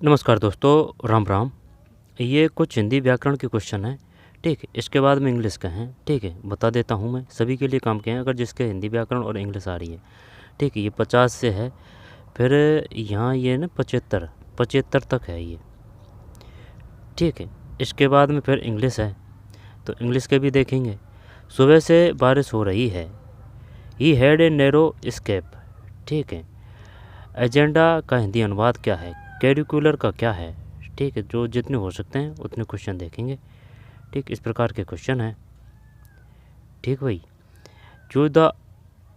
नमस्कार दोस्तों, राम राम। ये कुछ हिंदी व्याकरण के क्वेश्चन हैं, ठीक है। इसके बाद में इंग्लिश के हैं, ठीक है। बता देता हूँ मैं, सभी के लिए काम के हैं अगर जिसके हिंदी व्याकरण और इंग्लिश आ रही है, ठीक है। ये 50 से है, फिर यहाँ ये ना 75 तक है ये, ठीक है। इसके बाद में फिर इंग्लिश है, तो इंग्लिश के भी देखेंगे। सुबह से बारिश हो रही है, he had a narrow escape, ठीक है। एजेंडा का हिंदी अनुवाद क्या है, कैरिकुलर का क्या है, ठीक है। जो जितने हो सकते हैं उतने क्वेश्चन देखेंगे, ठीक। इस प्रकार के क्वेश्चन है, ठीक भाई। जो द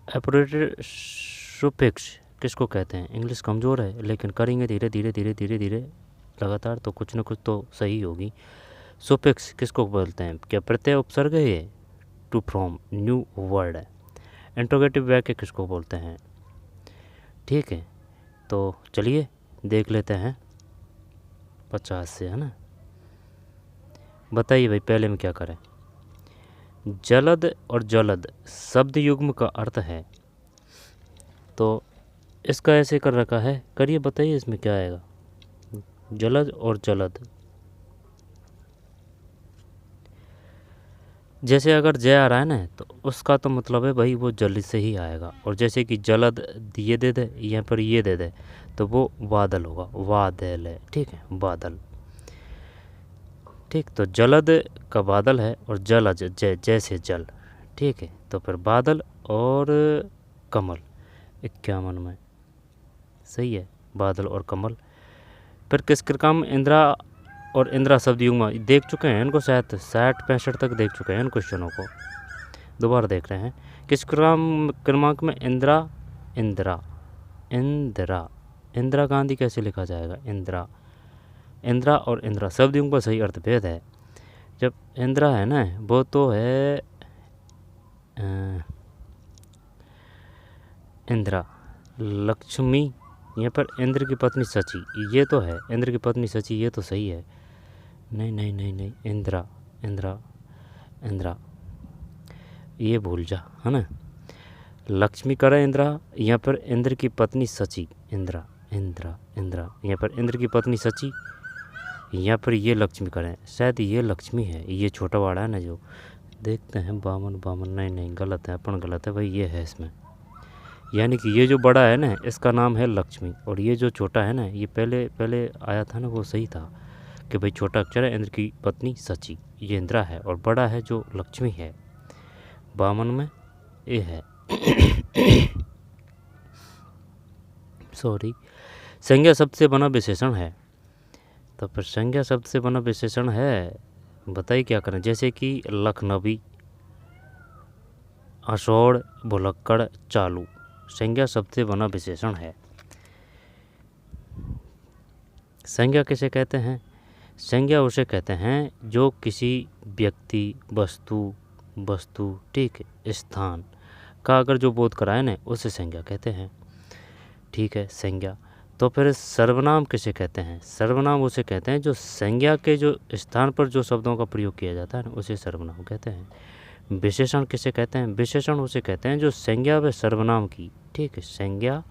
एपरेटेड सुफिक्स किसको कहते हैं, इंग्लिश कमज़ोर है लेकिन करेंगे धीरे धीरे धीरे धीरे धीरे लगातार, तो कुछ ना कुछ तो सही होगी। सुफिक्स किसको बोलते हैं, क्या प्रत्यय उपसर्ग है ये, टू फ्रॉम न्यू वर्ड है। इंट्रोगेटिव वाक्य किसको बोलते हैं, ठीक है। तो चलिए देख लेते हैं 50 से, है ना। बताइए भाई, पहले में क्या करें। जलद और जलद शब्द युग्म का अर्थ है, तो इसका ऐसे कर रखा है, करिए बताइए इसमें क्या आएगा। जलद और जलद, जैसे अगर जय आ रहा है ना, तो उसका तो मतलब है भाई वो जल्दी से ही आएगा। और जैसे कि जलद ये दे दे, यहाँ पर ये दे दे, तो वो बादल होगा, वादल है, ठीक है, बादल, ठीक। तो जलद का बादल है और जलज जैसे जल, ठीक है। तो फिर बादल और कमल 51 में सही है, बादल और कमल। फिर किसके काम इंदिरा और इंदिरा शब्द युग्म देख चुके हैं इनको, शायद 60-65 तक देख चुके हैं इन क्वेश्चनों को, दोबारा देख रहे हैं। किस क्रमांक में इंदिरा इंदिरा इंदिरा इंदिरा गांधी कैसे लिखा जाएगा, इंदिरा इंदिरा और इंदिरा शब्द युग्म का सही अर्थ भेद है। जब इंदिरा है ना, वो तो है इंदिरा लक्ष्मी, यहाँ पर इंद्र की पत्नी सची, ये तो है इंद्र की पत्नी सची, ये तो सही है। नहीं नहीं नहीं नहीं, इंदिरा इंदिरा इंदिरा, ये भूल जा, है ना। लक्ष्मी करा इंदिरा, यहाँ पर इंद्र की पत्नी सची, इंदिरा इंदिरा इंदिरा, यहाँ पर इंद्र की पत्नी सची, यहाँ पर ये लक्ष्मी करें, शायद ये लक्ष्मी है, ये छोटा वाला है ना जो, देखते हैं। बामन बामन, नहीं नहीं गलत है, अपन गलत है भाई, ये है इसमें। यानी कि ये जो बड़ा है ना, इसका नाम है लक्ष्मी, और ये जो छोटा है ना, ये पहले पहले आया था ना, वो सही था कि भाई छोटा अक्षर है, इंद्र की पत्नी सची, ये इंदिरा है, और बड़ा है जो लक्ष्मी है, 52 में ये है। सॉरी। संज्ञा शब्द से बना विशेषण है, तो फिर संज्ञा शब्द से बना विशेषण है, बताइए क्या करें। जैसे कि लखनवी, असोड़, भुलक्कड़, चालू, संज्ञा शब्द से बना विशेषण है। संज्ञा किसे कहते हैं, संज्ञा उसे कहते हैं जो किसी व्यक्ति, वस्तु, ठीक है, स्थान का अगर जो बोध कराए ना, उसे संज्ञा कहते हैं, ठीक है, संज्ञा। तो फिर सर्वनाम किसे कहते हैं, सर्वनाम उसे कहते हैं जो संज्ञा के जो स्थान पर जो शब्दों का प्रयोग किया जाता है ना, उसे सर्वनाम कहते हैं। विशेषण किसे कहते हैं, विशेषण उसे कहते हैं जो संज्ञा व सर्वनाम की, ठीक है, संज्ञा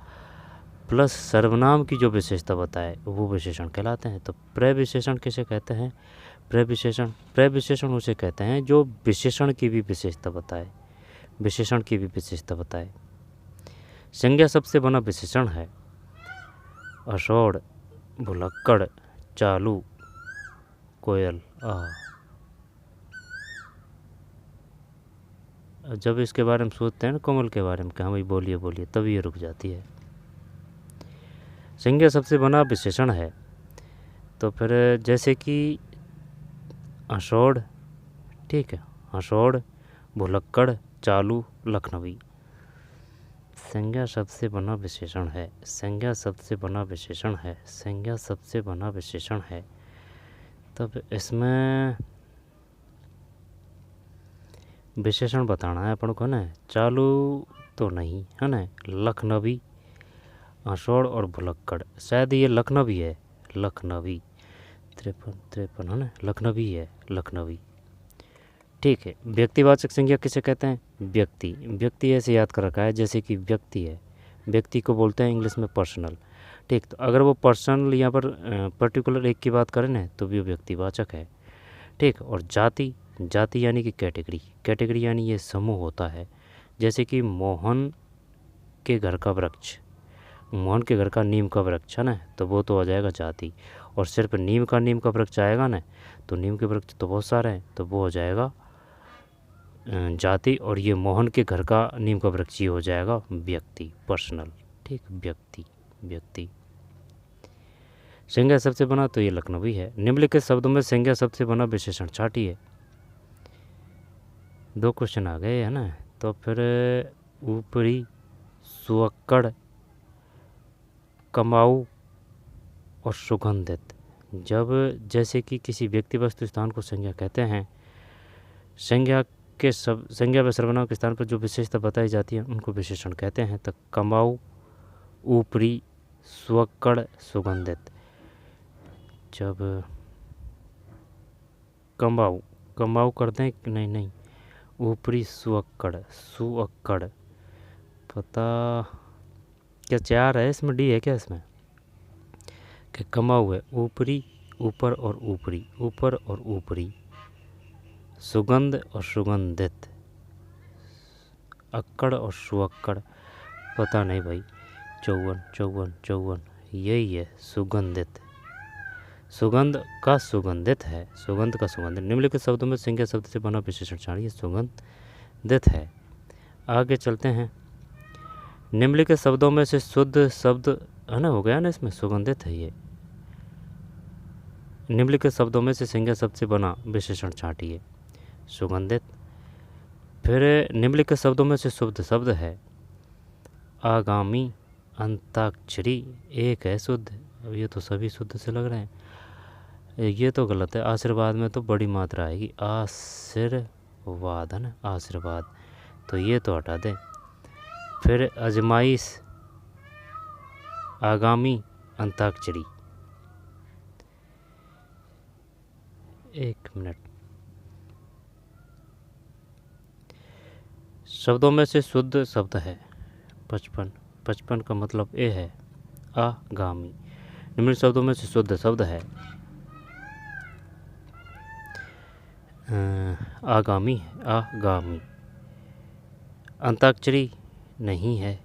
प्लस सर्वनाम की जो विशेषता बताए वो विशेषण कहलाते हैं। तो प्रविशेषण किसे कहते हैं, प्रविशेषण उसे कहते हैं जो विशेषण की भी विशेषता बताए, विशेषण की भी विशेषता बताए। संज्ञा शब्द से बना विशेषण है असोड़, भुलक्कड़, चालू, कोयल। जब इसके बारे में सोचते हैं ना, कोमल के बारे में, कि हाँ भाई बोलिए बोलिए, तभी ये रुक जाती है। संज्ञा शब्द से बना विशेषण है, तो फिर जैसे कि असोड़, ठीक है, असोड़, भुलक्कड़, चालू, लखनवी, संज्ञा शब्द से बना विशेषण है, संज्ञा शब्द से बना विशेषण है, संज्ञा शब्द से बना विशेषण है। तब इसमें विशेषण बताना है अपन को ना, चालू तो नहीं है ना, लखनवी, असोड़ और भुलक्कड़, शायद ये लखनवी है, लखनवी 53 है ना, लखनवी है, लखनवी, ठीक है। व्यक्तिवाचक संज्ञा किसे कहते हैं, व्यक्ति, व्यक्ति ऐसे याद कर रखा है जैसे कि व्यक्ति है, व्यक्ति को बोलते हैं इंग्लिश में पर्सनल, ठीक। तो अगर वो पर्सनल यहाँ पर पर्टिकुलर एक की बात करें ना तो भी व्यक्तिवाचक है। ठीक। और जाति, जाति यानी कि कैटेगरी, कैटेगरी यानी ये समूह होता है। जैसे कि मोहन के घर का वृक्ष, मोहन के घर का नीम का वृक्ष है ना, तो वो तो हो जाएगा जाति। और सिर्फ नीम का वृक्ष आएगा ना, तो नीम के वृक्ष तो बहुत सारे हैं, तो वो हो जाएगा जाति। और ये मोहन के घर का नीम का वृक्ष ये हो जाएगा व्यक्ति, पर्सनल। ठीक। व्यक्ति, व्यक्ति। संज्ञा शब्द से बना तो ये लखनवी है। निम्नलिखित शब्दों में संज्ञा शब्द से बना विशेषण छाटिए। 2 क्वेश्चन आ गए है ना। तो फिर ऊपरी, सुअक्कड़, कमाऊ और सुगंधित। जब जैसे कि किसी व्यक्ति वस्तु स्थान को संज्ञा कहते हैं, संज्ञा व सर्वनाम के स्थान पर जो विशेषता बताई जाती है उनको विशेषण कहते हैं। तो कमाऊ, ऊपरी, सुअक्कड़, सुगंधित। जब कमाऊ, कमाऊ करते हैं, नहीं, ऊपरी, सुअक्कड़, सुअक्कड़, पता क्या 4 है इसमें, डी है क्या इसमें, कि कमाऊ है ऊपरी, ऊपर और ऊपरी, ऊपर और ऊपरी, सुगंध और सुगंधित, अक्कड़ और सुअक्कड़, पता नहीं भाई। 54 यही है सुगंधित, सुगंध का सुगंधित है, सुगंध का सुगंधित। निम्नलिखित शब्दों में संज्ञा शब्द से बना विशेषण छाड़िए, सुगंधित है। आगे चलते हैं। निम्नलिखित शब्दों में से शुद्ध शब्द है ना, हो गया ना इसमें, सुगंधित है ये। निम्नलिखित शब्दों में से संज्ञा शब्द से बना विशेषण छाटिए, सुगंधित। फिर निम्नलिखित शब्दों में से शुद्ध शब्द है आगामी, अंताक्षरी। एक है शुद्ध, ये तो सभी शुद्ध से लग रहे हैं, ये तो गलत है। आशीर्वाद में तो बड़ी मात्रा आएगी, आशीर्वाद है ना, आशीर्वाद, तो ये तो हटा दें। फिर अजमाइश, आगामी, अंताक्षरी। 1 मिनट। शब्दों में से शुद्ध शब्द है 55, 55 का मतलब ए है, आगामी। निम्न शब्दों में से शुद्ध शब्द है आगामी, आगामी। अंताक्षरी नहीं है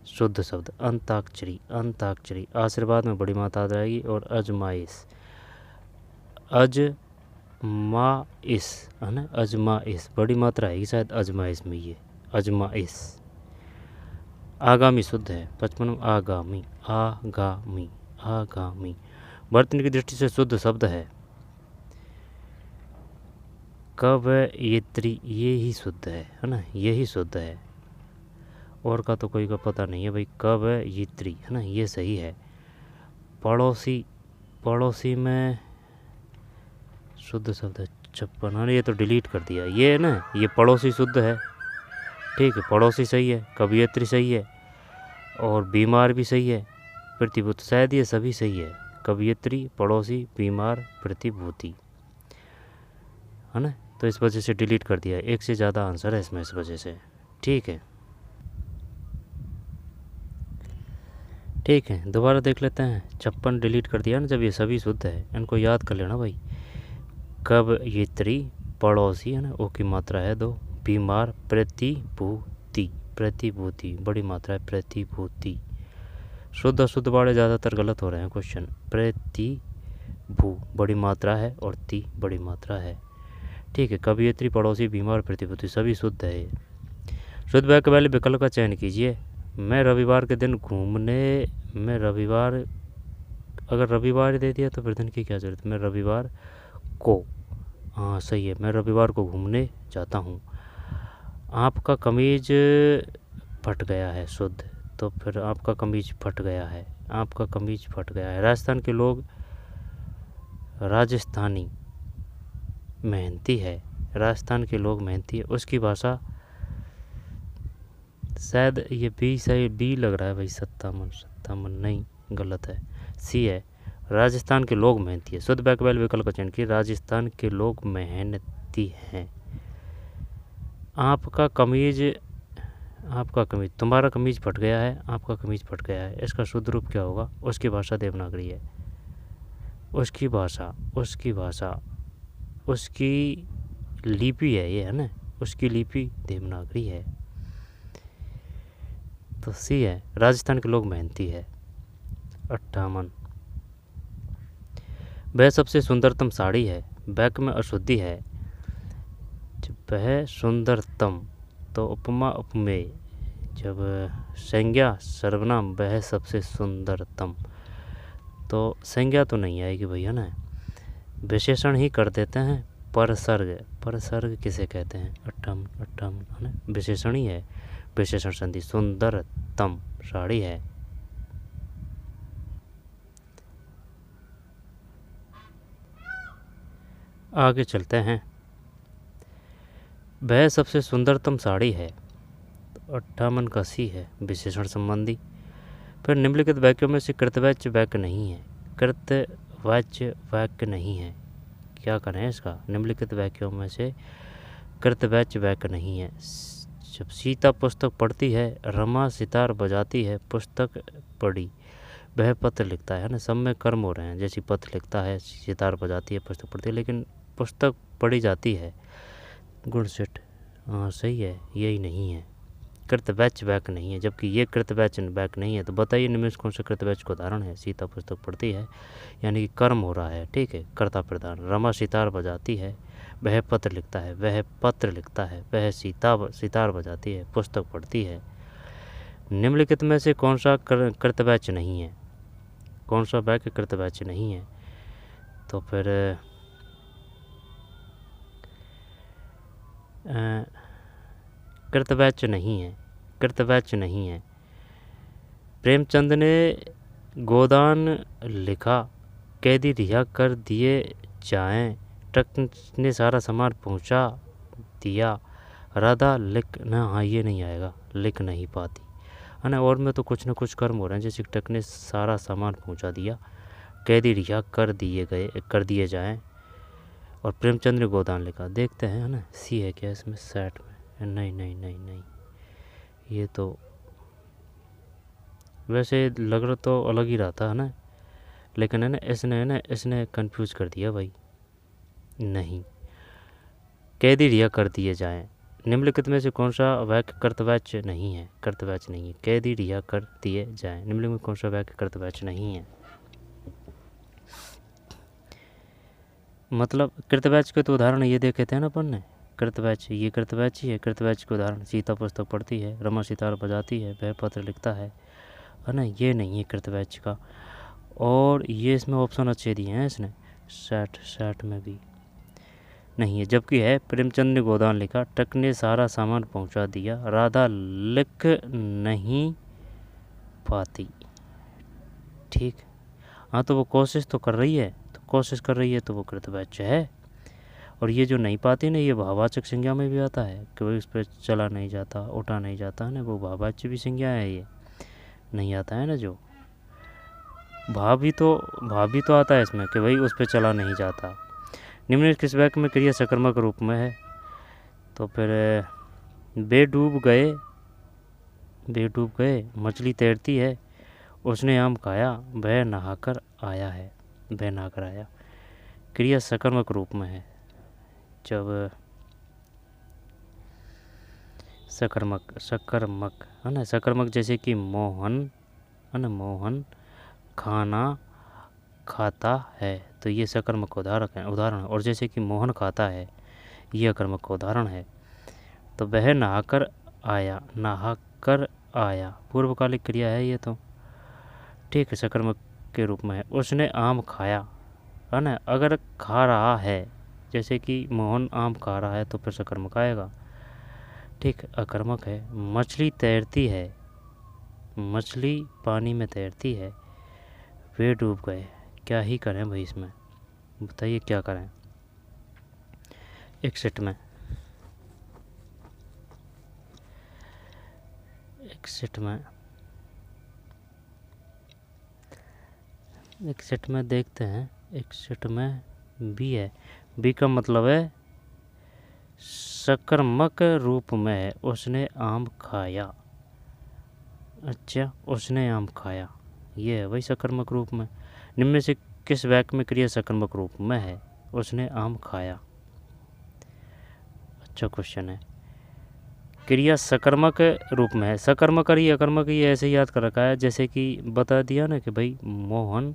शुद्ध शब्द, अंताक्षरी, अंताक्षरी। आशीर्वाद में बड़ी मात्रा आएगी। और अजमाइश, अजमाइश है ना, अजमाइश, बड़ी मात्रा आएगी शायद अजमाइश में, ये अजमाइश। आगामी शुद्ध है 55, आगामी, आगामी, आगामी। वर्तनी की दृष्टि से शुद्ध शब्द है कवयित्री, ये ही शुद्ध है ना, यही शुद्ध है। और का तो कोई का पता नहीं है भाई, कवयित्री है ना, ये सही है। पड़ोसी, पड़ोसी में शुद्ध शब्द है 56, हाँ ये तो डिलीट कर दिया, ये है ना, ये पड़ोसी शुद्ध है। ठीक है, पड़ोसी सही है, कवयित्री सही है, और बीमार भी सही है, प्रतिभूति, शायद ये सभी सही है। कवयित्री, पड़ोसी, बीमार, प्रतिभूति, है ना। तो इस वजह से डिलीट कर दिया, एक से ज़्यादा आंसर है इसमें, इस वजह से। ठीक है, ठीक है, दोबारा देख लेते हैं। 56 डिलीट कर दिया ना, जब ये सभी शुद्ध है, इनको याद कर लेना भाई। कवयित्री, पड़ोसी है ना, ओ की मात्रा है 2, बीमार, प्रतिभूति, प्रतिभूति, बड़ी मात्रा है प्रतिभूति। शुद्ध अशुद्ध वाले ज़्यादातर गलत हो रहे हैं क्वेश्चन। प्रतिभू बड़ी मात्रा है और ती बड़ी मात्रा है। ठीक है, कवयित्री, पड़ोसी, बीमार, प्रतिभूति सभी शुद्ध है। शुद्ध वाक्य वाले विकल्प का चयन कीजिए। मैं रविवार के दिन घूमने, मैं रविवार, अगर रविवार दे दिया तो फिर दिन की क्या ज़रूरत, मैं रविवार को, हाँ सही है, मैं रविवार को घूमने जाता हूँ। आपका कमीज फट गया है, शुद्ध, तो फिर आपका कमीज फट गया है, आपका कमीज फट गया है। राजस्थान के लोग, राजस्थानी मेहनती है, राजस्थान के लोग मेहनती है। उसकी भाषा, शायद ये बी सही, बी लग रहा है भाई, 57 नहीं, गलत है, सी है, राजस्थान के लोग मेहनती है। शुद्ध वाक्य वाले विकल्प का चयन किए। राजस्थान के लोग मेहनती हैं। आपका कमीज आपका कमीज, तुम्हारा कमीज फट गया है, आपका कमीज फट गया है, इसका शुद्ध रूप क्या होगा? उसकी भाषा देवनागरी है। उसकी भाषा, उसकी भाषा, उसकी लिपि है ये, है ना, उसकी लिपि देवनागरी है। तो सी है, राजस्थान के लोग मेहनती है। 58, वह सबसे सुंदरतम साड़ी है, बैक में अशुद्धि है। जब वह सुंदरतम, तो उपमा उपमेय, जब संज्ञा सर्वनाम वह सबसे सुंदरतम, तो संज्ञा तो नहीं आएगी भैया ना, विशेषण ही कर देते हैं। परसर्ग, परसर्ग किसे कहते हैं? 58 है ना, विशेषण ही है, विशेषण संधि। सुंदरतम साड़ी है। आगे चलते हैं। वह सबसे सुंदरतम साड़ी है, तो 58 का सी है, विशेषण संबंधी। फिर निम्नलिखित वाक्यों में से कृतवाच्य वाक्य नहीं है, कृतवाच्य वाक्य नहीं है, क्या करें इसका? निम्नलिखित वाक्यों में से कृतवाच्य वाक्य नहीं है। जब सीता पुस्तक पढ़ती है, रमा सितार बजाती है, पुस्तक पढ़ी, वह पत्र लिखता है ना, सब में कर्म हो रहे हैं, जैसे पत्र लिखता है, सितार बजाती है, पुस्तक पढ़ती है, लेकिन पुस्तक पढ़ी जाती है, गुण सेट। हाँ सही है, यही नहीं है, कृतवाच्य वाक्य नहीं है, जबकि ये कृतवाच्य वाक्य नहीं है। तो बताइए निम्न में कौन सा कृतवाच्य का उदाहरण है? सीता पुस्तक पढ़ती है, यानी कि कर्म हो रहा है, ठीक है, कर्ता प्रधान। रमा सितार बजाती है, वह पत्र लिखता है, वह पत्र लिखता है, वह सितार बजाती है, पुस्तक पढ़ती है। निम्नलिखित में से कौन सा कृतवाच्य नहीं है? कौन सा वाक्य कृतवाच्य नहीं है? तो फिर कृतवाच्य नहीं है, कृतवाच्य नहीं है। प्रेमचंद ने गोदान लिखा, कैदी रिहा कर दिए जाएं, ट्रक ने सारा सामान पहुंचा दिया, राधा लिख ना, हाँ ये नहीं आएगा, लिख नहीं पाती, है ना। और में तो कुछ ना कुछ कर्म हो रहे हैं, जैसे ट्रक ने सारा सामान पहुंचा दिया, कैदी रिहा कर दिए जाएं, और प्रेमचंद ने गोदान लिखा। देखते हैं, है ना, सी है क्या इसमें? सेट में नहीं नहीं नहीं नहीं, ये तो वैसे लग रहा तो अलग ही रहा था, है ना, लेकिन है ना इसने कंफ्यूज कर दिया भाई। नहीं, कैदी रिहा कर दिए जाएं, निम्नलिखित में से कौन सा वाक्य कर्तवाच्य नहीं है? कर्तवाच्य नहीं है, कैदी रिहा कर दिए जाएं, निम्नलिखित में कौन सा वाक्य कर्तवाच्य नहीं है? मतलब कृतवाच्य के तो उदाहरण ये देखे थे ना अपन ने, कृतवाच्य, ये कृतवाच्य है, कृतवाच्य के उदाहरण सीता पुस्तक पढ़ती है, रमा सितार बजाती है, वह पत्र लिखता है ना, ये नहीं है कृतवाच्य का। और ये इसमें ऑप्शन अच्छे दिए हैं इसने, 60 में भी नहीं है, जबकि है प्रेमचंद ने गोदान लिखा, ट्रक ने सारा सामान पहुंचा दिया, राधा लिख नहीं पाती। ठीक, हाँ तो वो कोशिश तो कर रही है, तो कोशिश कर रही है तो वो कृतवाच्य है। और ये जो नहीं पाती ना, ये भाववाचक संज्ञा में भी आता है कि भाई उस पर चला नहीं जाता, उठा नहीं जाता, है ना, वो भाववाच्य भी संज्ञा है, ये नहीं आता है ना। जो भाव भी तो आता है इसमें कि भाई उस पर चला नहीं जाता। निम्न किस वाक्य में क्रिया सकर्मक रूप में है? तो फिर वे डूब गए, मछली तैरती है, उसने आम खाया, वह नहाकर आया है, वह नहाकर आया, क्रिया सकर्मक रूप में है। जब सकर्मक है ना, सकर्मक जैसे कि मोहन, है ना, मोहन खाना खाता है, तो ये सकर्मक उदाहरण है। और जैसे कि मोहन खाता है, ये अकर्मक का उदाहरण है। तो वह नहाकर आया, पूर्वकालिक क्रिया है ये तो, ठीक है, सकर्मक के रूप में है। उसने आम खाया, है ना, अगर खा रहा है, जैसे कि मोहन आम खा रहा है, तो फिर सकर्मक आएगा, ठीक, अकर्मक है। मछली तैरती है, मछली पानी में तैरती है, वे डूब गए, क्या ही करें भाई इसमें, बताइए क्या करें? 61 में देखते हैं। 61 में बी है, बी का मतलब है सकर्मक रूप में उसने आम खाया। अच्छा, उसने आम खाया, ये है वही सकर्मक रूप में। निम्न में से किस वाक्य में क्रिया सकर्मक रूप में है? उसने आम खाया। अच्छा क्वेश्चन है। क्रिया सकर्मक रूप में है। सकर्मक और ये अकर्मक ये ऐसे याद कर रखा है, जैसे कि बता दिया ना कि भाई मोहन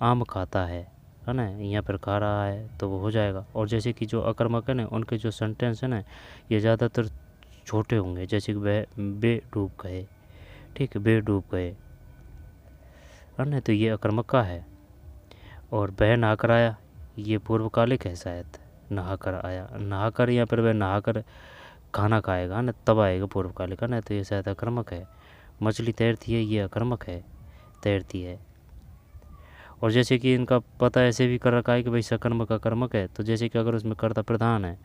आम खाता है ना, यहाँ पर खा रहा है तो वो हो जाएगा। और जैसे कि जो अकर्मक है ना, उनके जो सेंटेंस है ना, ये ज़्यादातर छोटे होंगे, जैसे कि वह बे डूब गए। ठीक है, बे डूब गए है ना, तो ये अकर्मक का है। और वह नहाकर आया, ये पूर्वकालिक है शायद, नहाकर आया, नहाकर यहाँ पर वह नहाकर खाना खाएगा ना, तब आएगा पूर्वकालिक है ना, तो ये शायद अकर्मक है। मछली तैरती है, ये अकर्मक है, तैरती है। और जैसे कि इनका पता ऐसे भी कर रखा है कि भाई सकर्मक अकर्मक है, तो जैसे कि अगर उसमें कर्ता प्रधान है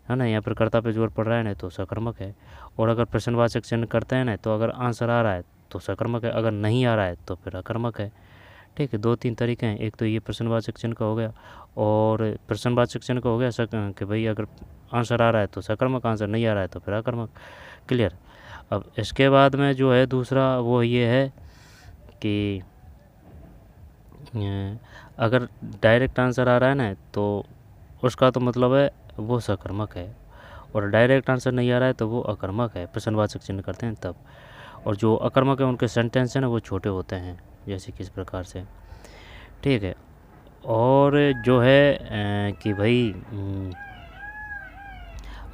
ना, यहाँ पर कर्ता पे जोर पड़ रहा है ना, तो सकर्मक है। और अगर प्रश्नवाचक चिन्ह करते हैं ना, तो अगर आंसर आ रहा है तो सकर्मक है, अगर नहीं आ रहा है तो फिर अकर्मक है। ठीक है, 2-3 तरीके हैं। एक तो ये प्रश्नवाचक चिन्ह का हो गया, और प्रश्नवाचक चिन्ह का हो गया कि भाई अगर आंसर आ रहा है तो सकर्मक, आंसर नहीं आ रहा है तो फिर अकर्मक। क्लियर। अब इसके बाद में जो है दूसरा वो ये है कि अगर डायरेक्ट आंसर आ रहा है ना, तो उसका तो मतलब है वो सकर्मक है, और डायरेक्ट आंसर नहीं आ रहा है तो वो अकर्मक है, प्रश्नवाचक चिन्ह करते हैं तब। और जो अकर्मक है उनके सेंटेंस है ना, वो छोटे होते हैं, जैसे कि इस प्रकार से। ठीक है। और जो है कि भाई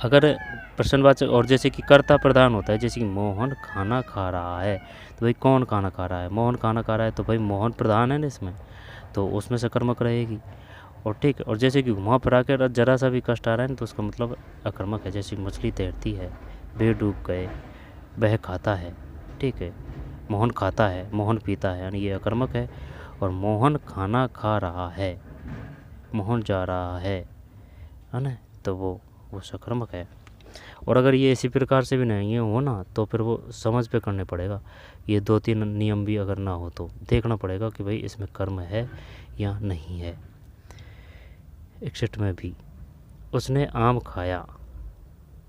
अगर प्रश्नवाचक, और जैसे कि कर्ता प्रधान होता है, जैसे कि मोहन खाना खा रहा है, तो भाई कौन खाना खा रहा है? मोहन खाना खा रहा है, तो भाई मोहन प्रधान है ना इसमें, तो उसमें सकर्मक रहेगी। और ठीक है, और जैसे कि घुमा फिरा कर जरा सा भी कष्ट आ रहा है ना, तो उसका मतलब अकर्मक है। जैसे कि मछली तैरती है, वे डूब गए, वह खाता है। ठीक है, मोहन खाता है, मोहन पीता है, यानी ये अकर्मक है। और मोहन खाना खा रहा है, मोहन जा रहा है ना, तो वो सकर्मक है। और अगर ये इसी प्रकार से भी नहीं हो ना, तो फिर वो समझ पे करने पड़ेगा। ये 2-3 नियम भी अगर ना हो तो देखना पड़ेगा कि भाई इसमें कर्म है या नहीं है। 61 में भी उसने आम खाया,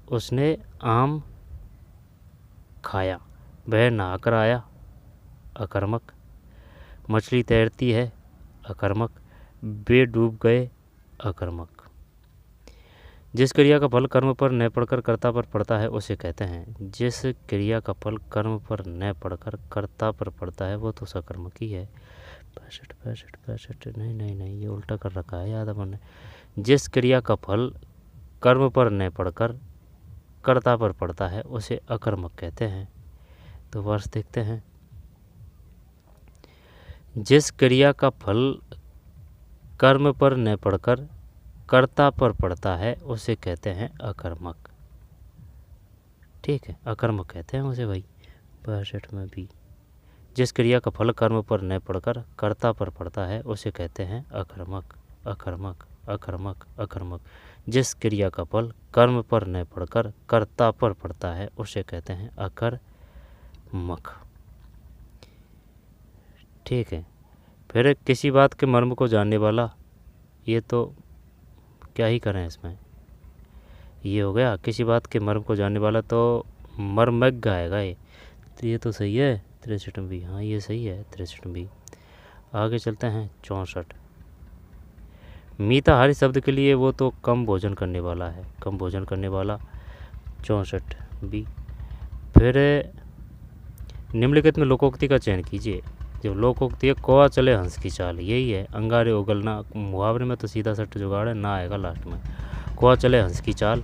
उसने आम खाया, वह नहाकर आया, अकर्मक। मछली तैरती है, अकर्मक। वे डूब गए, अकर्मक। जिस क्रिया का फल कर्म पर न पड़कर कर्ता पर पड़ता है उसे कहते हैं, जिस क्रिया का फल कर्म पर न पड़कर कर्ता पर पड़ता है वो तो सकर्मक ही है। 65 नहीं, ये उल्टा कर रखा है याद अपन ने। जिस क्रिया का फल कर्म पर न पड़कर कर्ता पर पड़ता है उसे अकर्मक कहते हैं। तो वर्ष देखते हैं। जिस क्रिया का फल कर्म पर न पड़कर कर्ता पर पड़ता है उसे कहते हैं अकर्मक। ठीक है, अकर्मक कहते हैं उसे भाई। 62 में भी जिस क्रिया का फल कर्म पर न पड़कर कर्ता पर पड़ता है उसे कहते हैं अकर्मक, अकर्मक, अकर्मक, अकर्मक। जिस क्रिया का फल कर्म पर न पड़कर कर्ता पर पड़ता है उसे कहते हैं अकर्मक। ठीक है। फिर किसी बात के मर्म को जानने वाला, ये तो क्या ही करें इसमें, ये हो गया किसी बात के मर्म को जानने वाला, तो मर्मज्ञ आएगा ये, तो ये तो सही है। 63 भी, हाँ ये सही है 63 भी। आगे चलते हैं 64। मिताहारी शब्द के लिए वो तो कम भोजन करने वाला है, कम भोजन करने वाला। 64 भी। फिर निम्नलिखित में लोकोक्ति का चयन कीजिए। जब लोकोक्ति है कौआ चले हंस की चाल, यही है। अंगारे उगलना, मुहावरे में तो सीधा सट जुगाड़ है, ना आएगा लास्ट में। कौआ चले हंस की चाल,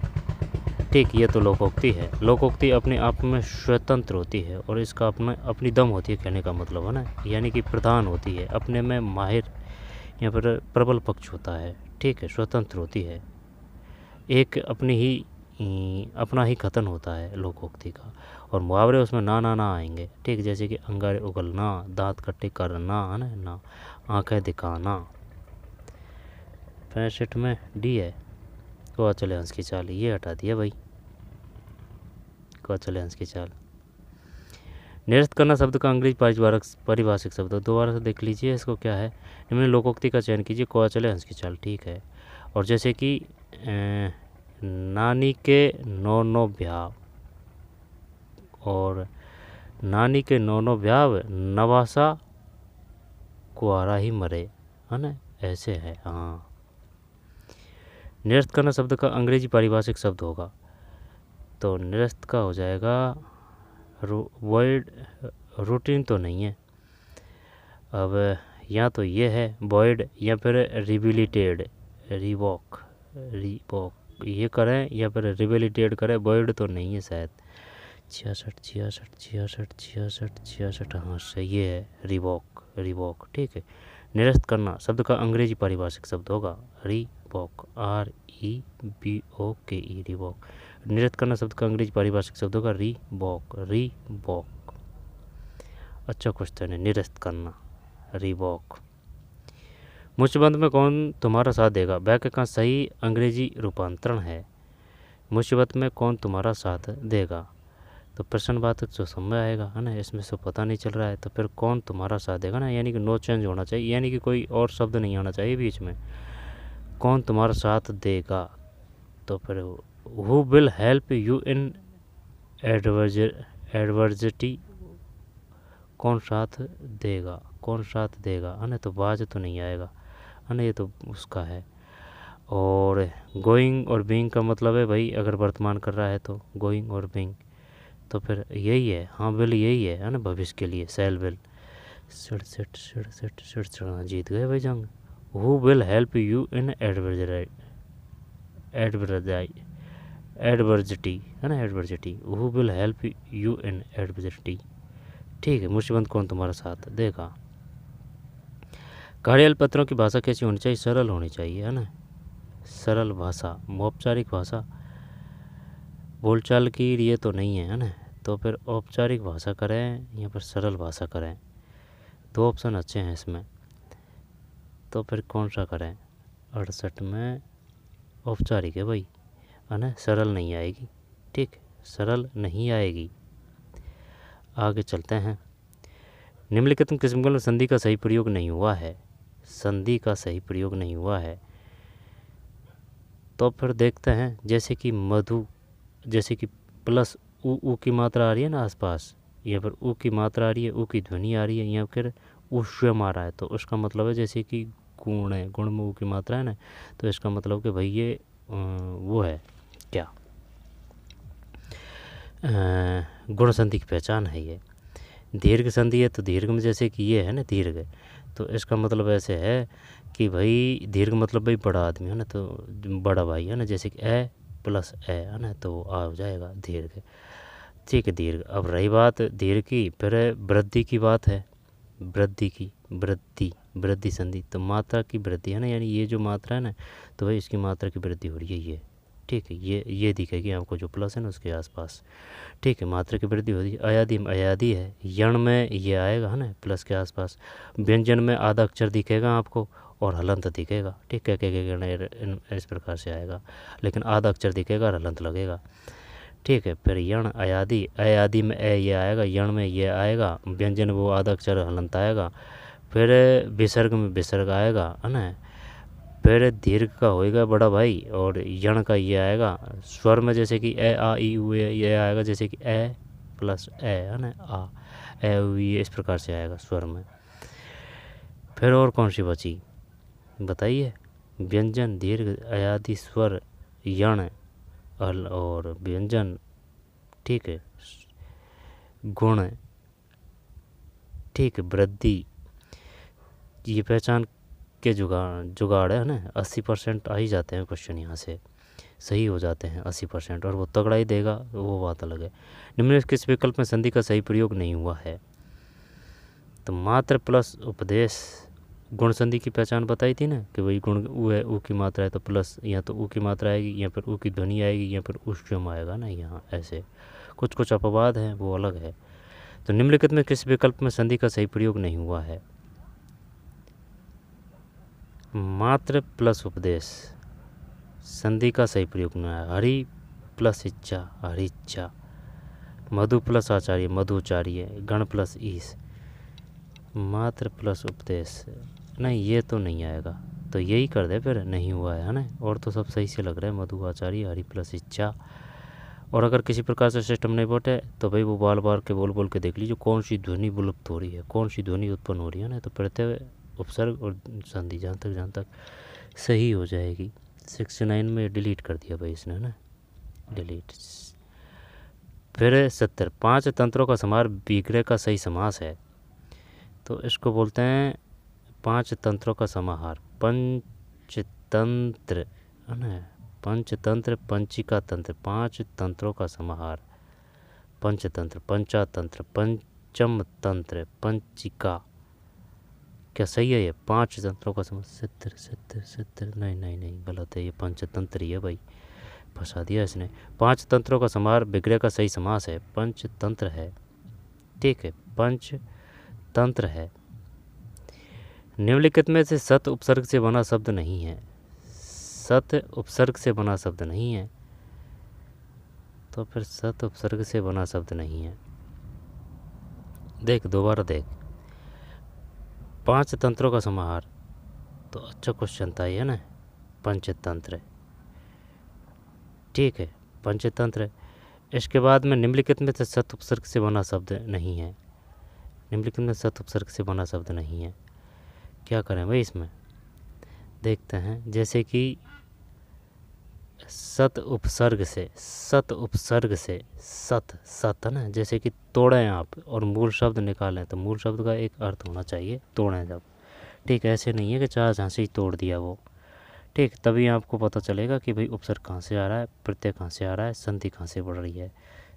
ठीक, ये तो लोकोक्ति है। लोकोक्ति अपने आप में स्वतंत्र होती है और इसका अपनी दम होती है, कहने का मतलब है ना, यानी कि प्रधान होती है, अपने में माहिर, यहाँ पर प्रबल पक्ष होता है। ठीक है, स्वतंत्र होती है, एक अपना ही कथन होता है लोकोक्ति का। और मुहावरे उसमें ना आएंगे। ठीक, जैसे कि अंगारे उगलना, दांत कट्टे करना, है ना, आंखें दिखाना। 65 में डी है, कौआ चले हंस की चाल, ये हटा दिया भाई, कौआ चले हंस की चाल। निरस्त करना शब्द का अंग्रेजी पारिभाषिक शब्द, दोबारा से देख लीजिए इसको क्या है। निम्न लोकोक्ति का चयन कीजिए। कौआ चले हंस की चाल, ठीक है। और जैसे कि नानी के नौ ब्याह, और नानी के नौ ब्याह नवासा कुआरा ही मरे, है ना, ऐसे है। हाँ, निरस्त करना शब्द का अंग्रेजी पारिभाषिक शब्द होगा, तो निरस्त का हो जाएगा वॉइड, रूटीन तो नहीं है, अब या तो ये है वॉइड या फिर रिबिलिटेड, रिवॉक ये करें या फिर रिबिलिटेड करें, वॉइड तो नहीं है शायद। 66 हाँ सही है, रिवॉक ठीक है। निरस्त करना शब्द का अंग्रेजी पारिभाषिक शब्द होगा रिवॉक, REVOKE, रिवॉक। निरस्त करना शब्द का अंग्रेजी पारिभाषिक शब्द होगा रिवॉक। अच्छा क्वेश्चन है, निरस्त करना, रिवॉक। मुसीबत में कौन तुम्हारा साथ देगा, वाक्य का सही अंग्रेजी रूपांतरण है मुसीबत में कौन तुम्हारा साथ देगा, तो प्रश्नवाचक जो समय आएगा, है ना, इसमें से पता नहीं चल रहा है, तो फिर कौन तुम्हारा साथ देगा ना, यानी कि नो चेंज होना चाहिए, यानी कि कोई और शब्द नहीं आना चाहिए बीच में। कौन तुम्हारा साथ देगा, तो फिर who will help you in adversity, कौन साथ देगा, है ना, तो बाज तो नहीं आएगा, है ना, ये तो उसका है। और गोइंग और बीइंग का मतलब है भाई, अगर वर्तमान कर रहा है तो गोइंग और बीइंग, तो फिर यही है, हाँ विल यही है ना, भविष्य के लिए शैल विल। 67 हाँ, जीत गए भाई जंग। Who will help you in adversity, है ना, adversity, who will help you in adversity, ठीक है। मुसीबत कौन तुम्हारा साथ देगा। कार्यालय पत्रों की भाषा कैसी होनी चाहिए, सरल होनी चाहिए, है ना, सरल भाषा, औपचारिक भाषा, बोलचाल की ये तो नहीं है, है ना, तो फिर औपचारिक भाषा करें या फिर सरल भाषा करें, दो ऑप्शन अच्छे हैं इसमें, तो फिर कौन सा करें। 68 में औपचारिक है भाई, है ना, सरल नहीं आएगी, ठीक, सरल नहीं आएगी। आगे चलते हैं। निम्नलिखित किस्म में संधि का सही प्रयोग नहीं हुआ है, संधि का सही प्रयोग नहीं हुआ है, तो फिर देखते हैं। जैसे कि मधु, जैसे कि प्लस ऊ की मात्रा आ रही है ना आसपास, या फिर ऊ की मात्रा आ रही है, ऊ की ध्वनि आ रही है, या फिर स्वयं आ रहा है, तो उसका मतलब है जैसे कि गुण है, गुण में ऊ की मात्रा है ना, तो इसका मतलब कि भाई ये वो है क्या, गुण संधि की पहचान है ये। दीर्घ संधि है, तो दीर्घ में जैसे कि ये है ना दीर्घ, तो इसका मतलब ऐसे है कि भाई दीर्घ मतलब भाई बड़ा आदमी, है ना, तो बड़ा भाई, है ना, जैसे कि ए प्लस ए, है ना, तो आ हो जाएगा दीर्घ, ठीक है, दीर्घ। अब रही बात दीर्घ की, फिर वृद्धि की बात है, वृद्धि संधि, तो मात्रा की वृद्धि, है ना, यानी ये जो मात्रा है ना, तो भाई इसकी मात्रा की वृद्धि हो रही है ये, ठीक है, ये दिखेगी आपको जो प्लस है ना उसके आसपास, ठीक है, मात्रा की वृद्धि हो रही है। अयादी में अयादी है, यण में ये आएगा, है ना, प्लस के आसपास। व्यंजन में आधा अक्षर दिखेगा आपको और हलंत दिखेगा, ठीक है, इस प्रकार से आएगा, लेकिन आधा अक्षर दिखेगा और हलंत लगेगा, ठीक है। फिर यण अयादी, अयादी में ए ये आएगा, यण में ये आएगा, व्यंजन वो आधा अक्षर हलंत आएगा, फिर विसर्ग में विसर्ग आएगा, है ना, फिर दीर्घ का होएगा बड़ा भाई, और यण का ये आएगा। स्वर में जैसे कि ए आ ई उ ये आएगा, जैसे कि ए प्लस ए, है ना, आ ए उ ये इस प्रकार से आएगा स्वर में। फिर और कौन सी बची बताइए, व्यंजन, दीर्घ, अयादि, स्वर, यण और व्यंजन, ठीक है, गुण, ठीक है, वृद्धि, ये पहचान के जुगाड़ है ना। 80% आ ही जाते हैं क्वेश्चन, यहाँ से सही हो जाते हैं 80%, और वो तगड़ा ही देगा वो बात अलग है। निम्नलिखित किस विकल्प में संधि का सही प्रयोग नहीं हुआ है, तो मात्र प्लस उपदेश, गुण संधि की पहचान बताई थी ना कि वही गुण ऊ है, ऊ की मात्रा है तो प्लस, या तो ऊ की मात्रा आएगी, या फिर ऊ की ध्वनि आएगी, या फिर उष्यम आएगा ना, यहाँ ऐसे कुछ अपवाद हैं वो अलग है। तो निम्नलिखित में किस विकल्प में संधि का सही प्रयोग नहीं हुआ है, मात्र प्लस उपदेश, संधि का सही प्रयोग न है। हरि प्लस इच्छा, हरिच्छा, मधु प्लस आचार्य, मधुचार्य, गण प्लस ईश, मात्र प्लस उपदेश, नहीं ये तो नहीं आएगा, तो यही कर दे फिर, नहीं हुआ है ना। और तो सब सही से लग रहा है, मधु आचार्य, हरि प्लस इच्छा। और अगर किसी प्रकार से सिस्टम नहीं बैठे तो भाई वो बार बार के बोल के देख लीजिए कौन सी ध्वनि विलुप्त हो रही है, कौन सी ध्वनि उत्पन्न हो रही है ना। तो प्रत्यय, उपसर्ग और संधि जहाँ तक सही हो जाएगी। 69 में डिलीट कर दिया भाई इसने ना, डिलीट। फिर 70, 5 तंत्रों का समाहार विग्रह का सही समास है। तो इसको बोलते हैं 5 तंत्रों का समाहार, पंचतंत्र है ना, पंचतंत्र, पंचिका तंत्र, 5 तंत्रों का समाहार। पंचतंत्र, पंचातंत्र, पंचम तंत्र, पंचिका, क्या सही है ये? 5 तंत्रों का समाहार। 70 नहीं गलत है, ये पंचतंत्र ही है भाई, फंसा दिया इसने। 5 तंत्रों का समाहार विग्रह का सही समास है, पंचतंत्र है। ठीक है, पंचतंत्र है। निम्नलिखित में से सत उपसर्ग से बना शब्द नहीं है। सत उपसर्ग से बना शब्द नहीं है, तो फिर सत उपसर्ग से बना शब्द नहीं है। देख, दोबारा देख, 5 तंत्रों का समाहार, तो अच्छा क्वेश्चन था ये ना, पंचतंत्र। ठीक है, पंचतंत्र। इसके बाद में निम्नलिखित में से सत उपसर्ग से बना शब्द नहीं है। निम्नलिखित में सत उपसर्ग से बना शब्द नहीं है, क्या करें भाई इसमें? देखते हैं, जैसे कि सत उपसर्ग से, सत उपसर्ग से, सत है ना, जैसे कि तोड़ें आप और मूल शब्द निकालें, तो मूल शब्द का एक अर्थ होना चाहिए, तोड़ें जब। ठीक, ऐसे नहीं है कि चाह जहाँ से ही तोड़ दिया वो। ठीक, तभी आपको पता चलेगा कि भाई उपसर्ग कहाँ से आ रहा है, प्रत्यय कहाँ से आ रहा है, संधि कहाँ से बढ़ रही है।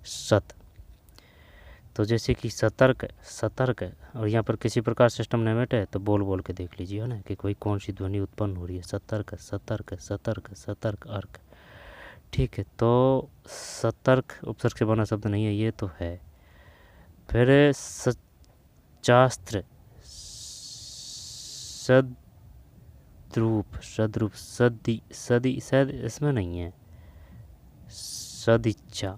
सत, तो जैसे कि सतर्क, सतर्क, और यहाँ पर किसी प्रकार सिस्टम नहीं बैठे तो बोल के देख लीजिए है ना कि कोई कौन सी ध्वनि उत्पन्न हो रही है। सतर्क, सतर्क, सतर्क, सतर्क, अर्क। ठीक है, तो सतर्क उपसर्ग से बना शब्द नहीं है, ये तो है। फिर सचास्त्र, सद्रूप, सद्रूप, सदी सद इसमें नहीं है। सदिच्छा,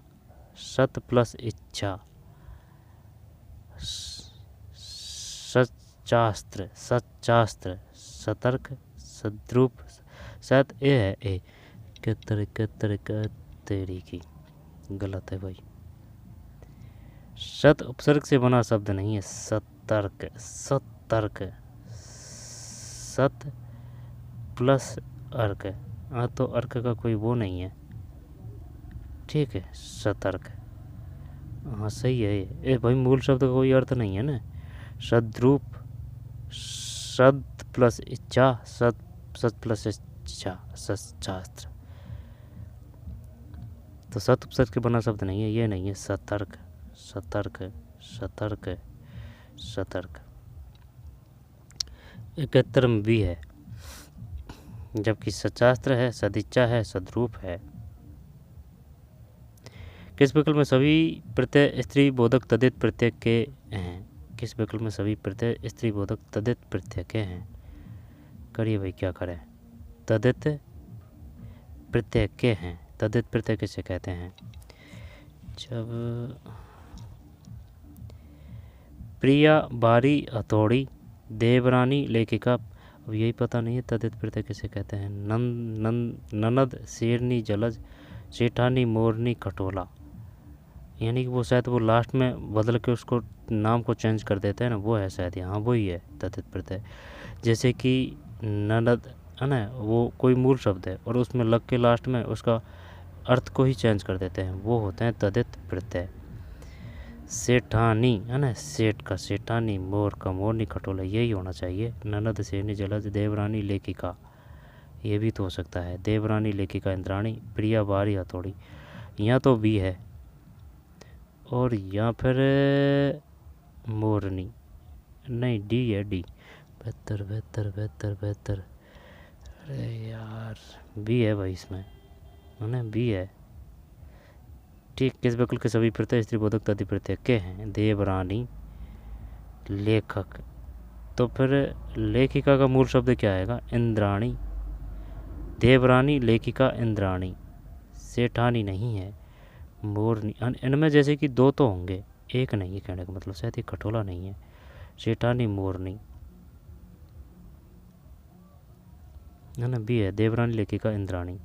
सत प्लस इच्छा, सचास्त्र, सचास्त्र, सतर्क, सद्रूप, सत ए है, ए कतर तेरी की, गलत है भाई। सत उपसर्ग से बना शब्द नहीं है। सतर्क, सतर्क, सत प्लस अर्क, तो अर्क का कोई वो नहीं है। ठीक है, सतर्क, हाँ सही है ये भाई, मूल शब्द का कोई अर्थ नहीं है ना। सद्रूप, सद प्लस इच्छा, सत प्लस इच्छा, सशास्त्र, तो सत उपसर्ग के बना शब्द नहीं है, ये नहीं है। सतर्क, सतर्क, सतर्क, सतर्क। 71 में भी है, जबकि सचास्त्र है, सदिच्छा है, सद्रूप है। किस विकल्प में सभी प्रत्यय स्त्री बोधक तदित प्रत्यय के हैं? किस विकल्प में सभी प्रत्यय स्त्री बोधक तदित प्रत्यय के हैं? करिए भाई, क्या करें? तदित प्रत्यय के हैं। तदित प्रत्यय किसे कहते हैं? जब प्रिया, बारी, हथौड़ी, देवरानी, लेखिका, अब यही पता नहीं है तदित प्रत्यय किसे कहते हैं। ननद, शेरनी, जलज, सेठानी, मोरनी, खटोला, यानी कि वो शायद वो लास्ट में बदल के उसको नाम को चेंज कर देते हैं ना, वो है शायद, यहाँ वो ही है तदित प्रत्यय। जैसे कि ननद है ना, वो कोई मूल शब्द है और उसमें लग के लास्ट में उसका अर्थ को ही चेंज कर देते हैं, वो होते हैं तदित प्रत्यय। सेठानी है ना, सेठ का सेठानी, मोर का मोरनी, खटोला, यही होना चाहिए। ननद, शेरनी, जलज, देवरानी, लेखिका, ये भी तो हो सकता है। देवरानी, लेखिका, इंद्राणी, प्रिया, बारी, हथौड़ी, यहाँ तो भी है। और यहाँ फिर मोरनी नहीं, डी है, डी। बेहतर बेहतर बेहतर बेहतर, अरे यार, बी है भाई इसमें, है ना, बी है। ठीक, किस विकल्प के सभी प्रत्यय स्त्रीबोधक तदि प्रत्यय के हैं? देवरानी, लेखक, तो फिर लेखिका का मूल शब्द क्या आएगा? इंद्राणी। देवरानी, लेखिका, इंद्राणी। सेठानी नहीं है, मोरनी, इनमें जैसे कि दो तो होंगे, एक नहीं है, कहने का मतलब शायद ये खटोला नहीं है। सेठानी, मोरनी, है ना। बी है देवरानी लेखिका इंद्राणी।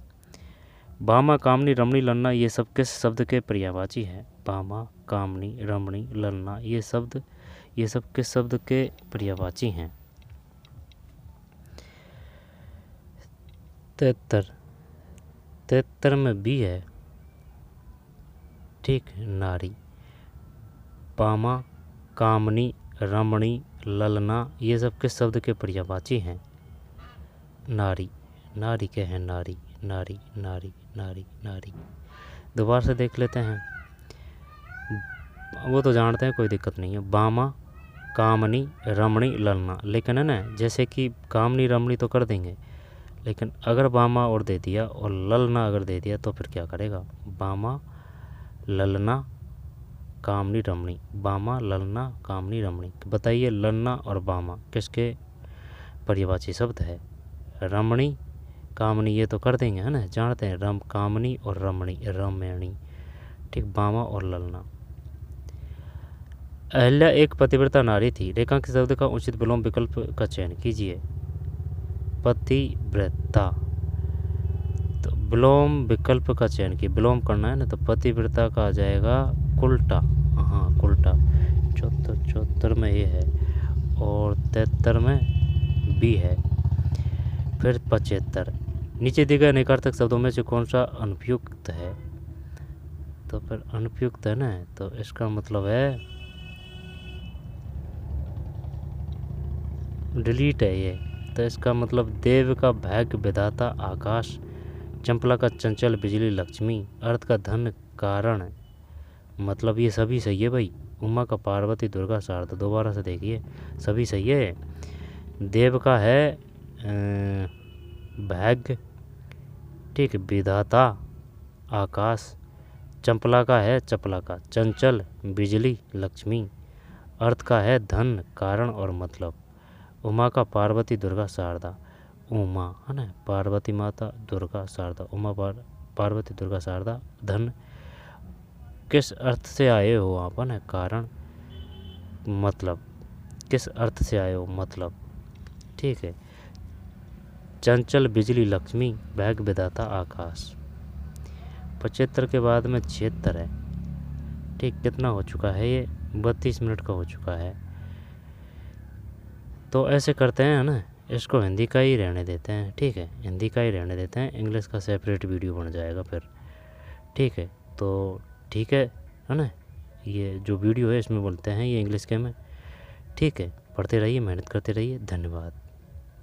भामा कामनी रमणी ललना ये सब किस शब्द के पर्यायवाची है? भामा कामनी रमणी ललना ये सब किस शब्द के पर्यायवाची हैं? 73 में बी है, ठीक, नारी। भामा कामनी रमणी ललना ये सब किस शब्द के पर्यायवाची हैं? नारी। नारी के हैं? नारी नारी नारी नारी नारी। दोबारा से देख लेते हैं, वो तो जानते हैं, कोई दिक्कत नहीं है। भामा कामनी रमणी ललना, लेकिन है ना, जैसे कि कामनी रमणी तो कर देंगे, लेकिन अगर भामा और दे दिया और ललना अगर दे दिया तो फिर क्या करेगा? भामा ललना कामनी रमणी, भामा ललना कामनी रमणी। बताइए ललना और भामा किसके पर्यायवाची शब्द है? रमणी कामनी ये तो कर देंगे, है ना, जानते हैं, रम कामनी और रमणी रमणी, ठीक। भामा और ललना। अहल्या एक पतिव्रता नारी थी। रेखांकित शब्द का उचित विलोम विकल्प का चयन कीजिए। पतिव्रता, तो विलोम विकल्प का चयन की, विलोम करना है ना, तो पतिव्रता का आ जाएगा कुल्टा। हाँ कुल्टा। 74 में ये है और 73 में बी है। फिर 75, नीचे दिए गए अनेकार्थक शब्दों में से कौन सा अनुपयुक्त है? तो फिर अनुपयुक्त है ना, तो इसका मतलब है डिलीट है ये। तो इसका मतलब देव का भाग्य विधाता आकाश, चंपला का चंचल बिजली लक्ष्मी, अर्थ का धन कारण, मतलब ये सभी सही है भाई। उमा का पार्वती दुर्गा शारदा, दोबारा से देखिए, सभी सही है। देव का है भाग्य, ठीक, विधाता आकाश, चंपला का है चपला का चंचल बिजली लक्ष्मी, अर्थ का है धन कारण और मतलब, उमा का पार्वती दुर्गा शारदा, उमा है ना, पार्वती माता दुर्गा शारदा, उमा पार्वती दुर्गा शारदा, धन किस अर्थ से आए हो आप, है ना, कारण मतलब, किस अर्थ से आए हो मतलब, ठीक है। चंचल बिजली लक्ष्मी, भाग्य विधाता आकाश। 75 के बाद में 76 है, ठीक। कितना हो चुका है ये? 32 मिनट का हो चुका है। तो ऐसे करते हैं, है ना, इसको हिंदी का ही रहने देते हैं, ठीक है, हिंदी का ही रहने देते हैं, इंग्लिश का सेपरेट वीडियो बन जाएगा फिर, ठीक है। तो ठीक है ना, ये जो वीडियो है इसमें बोलते हैं ये इंग्लिश के में, ठीक है। पढ़ते रहिए, मेहनत करते रहिए, धन्यवाद।